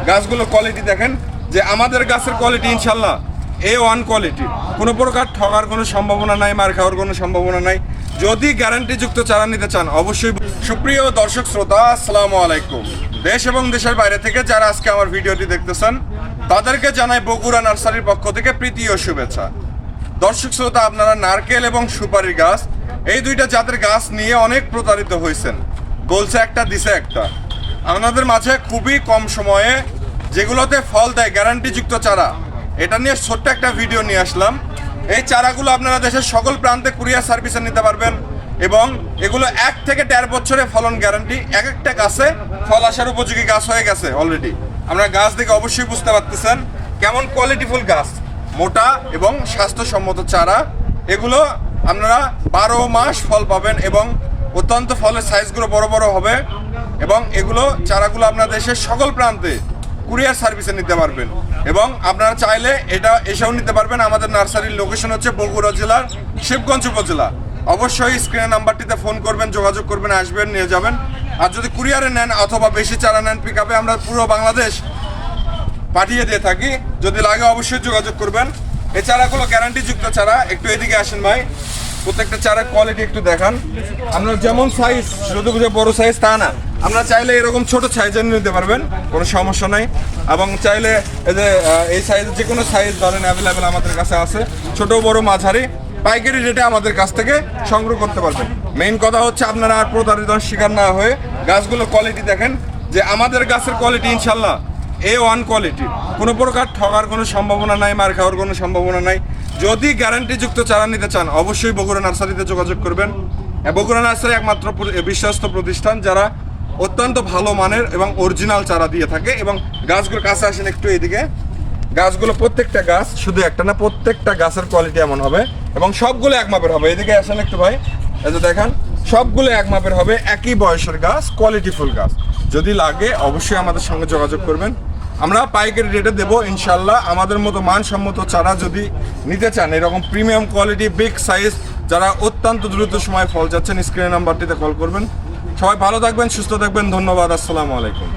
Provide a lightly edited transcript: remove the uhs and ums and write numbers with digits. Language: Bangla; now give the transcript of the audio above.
গাছগুলো কোয়ালিটি দেখেন যে আমাদের গাছের কোয়ালিটি ইনশাল্লাহ A1 কোয়ালিটি। কোনো প্রকার ঠকার কোনো সম্ভাবনা নাই, মার খাওয়ার কোনো সম্ভাবনা নাই। যদি গ্যারান্টিযুক্ত চারা নিতে চান অবশ্যই। সুপ্রিয় দর্শক শ্রোতা, আসসালামু আলাইকুম। দেশ এবং দেশের বাইরে থেকে যারা আজকে আমার ভিডিওটি দেখতেছেন তাদেরকে জানাই বগুড়া নার্সারির পক্ষ থেকে প্রীতি ও শুভেচ্ছা। দর্শক শ্রোতা, আপনারা নারকেল এবং সুপারির গাছ এই দুইটা জাতের গাছ নিয়ে অনেক প্রতারিত হয়েছেন, বলছে একটা দিছে একটা। আমাদের মাঝে খুবই কম সময়ে যেগুলোতে ফল দেয় গ্যারান্টিযুক্ত চারা, এটা নিয়ে ছোট্ট একটা ভিডিও নিয়ে আসলাম। এই চারাগুলো আপনারা দেশের সকল প্রান্তে কুরিয়ার সার্ভিসে নিতে পারবেন এবং এগুলো 1 থেকে 1.5 বছরে ফলন গ্যারান্টি। এক একটা গাছে ফল আসার উপযোগী গাছ হয়ে গেছে অলরেডি। আপনারা গাছ দেখে অবশ্যই বুঝতে পারতেছেন কেমন কোয়ালিটিফুল গাছ, মোটা এবং স্বাস্থ্যসম্মত চারা। এগুলো আপনারা 12 মাস ফল পাবেন এবং অত্যন্ত ফলের সাইজগুলো বড় বড় হবে এবং এগুলো চারাগুলো আপনার দেশের সকল প্রান্তে কুরিয়ার সার্ভিসে নিতে পারবেন এবং আপনারা চাইলে এটা এসেও নিতে পারবেন। আমাদের নার্সারির লোকেশন হচ্ছে বগুড়া জেলার শিবগঞ্জ উপজেলা। অবশ্যই স্ক্রিনের নাম্বারটিতে ফোন করবেন, যোগাযোগ করবেন, আসবেন, নিয়ে যাবেন। আর যদি কুরিয়ারে নেন অথবা বেশি চারা নেন পিকআপে, আমরা পুরো বাংলাদেশ পাঠিয়ে দিয়ে থাকি। যদি লাগে অবশ্যই যোগাযোগ করবেন। এই চারাগুলো গ্যারান্টিযুক্ত চারা। একটু এদিকে আসেন ভাই, প্রত্যেকটা চারার কোয়ালিটি একটু দেখান। আপনার যেমন সাইজ, শুধু যে বড় সাইজ তা না, আপনারা চাইলে এরকম ছোট সাইজের নিতে পারবেন, কোনো সমস্যা নাই। এবং চাইলে এই যে এই সাইজ, যে কোনো সাইজ ধরেন অ্যাভেলেবেল আমাদের কাছে আছে, ছোট বড় মাঝারি পাইকারি রেটে আমাদের কাছ থেকে সংগ্রহ করতে পারবেন। মেইন কথা হচ্ছে আপনারা আর প্রতারিত শিকার না হয়ে গাছগুলো কোয়ালিটি দেখেন যে আমাদের গাছের কোয়ালিটি ইনশাল্লাহ A1 কোয়ালিটি। কোনো প্রকার ঠকার কোনো সম্ভাবনা নাই, মার খাওয়ার কোনো সম্ভাবনা নাই। যদি গ্যারান্টিযুক্ত চারা নিতে চান অবশ্যই বগুড়া নার্সারিতে যোগাযোগ করবেন। বগুড়া নার্সারি একমাত্র বিশ্বস্ত প্রতিষ্ঠান যারা অত্যন্ত ভালো মানের এবং অরিজিনাল চারা দিয়ে থাকে। এবং গাছগুলো কাছে আসেন একটু এদিকে। গাছগুলো প্রত্যেকটা গাছ, শুধু একটা না, প্রত্যেকটা গাছের কোয়ালিটি এমন হবে এবং সবগুলো এক মাপের হবে। এদিকে আসেন একটু ভাই, এই যে দেখেন সবগুলো এক মাপের হবে, একই বয়সের গাছ, কোয়ালিটিফুল গাছ। যদি লাগে অবশ্যই আমাদের সঙ্গে যোগাযোগ করবেন। আমরা পাইকারি রেটে দেবো ইনশাল্লাহ। আমাদের মতো মানসম্মত চারা যদি নিতে চান, এরকম প্রিমিয়াম কোয়ালিটি বিগ সাইজ, যারা অত্যন্ত দ্রুত সময় ফল যাচ্ছেন, স্ক্রিনের নাম্বারটিতে কল করবেন। সবাই ভালো থাকবেন, সুস্থ থাকবেন। ধন্যবাদ। আসসালামু আলাইকুম।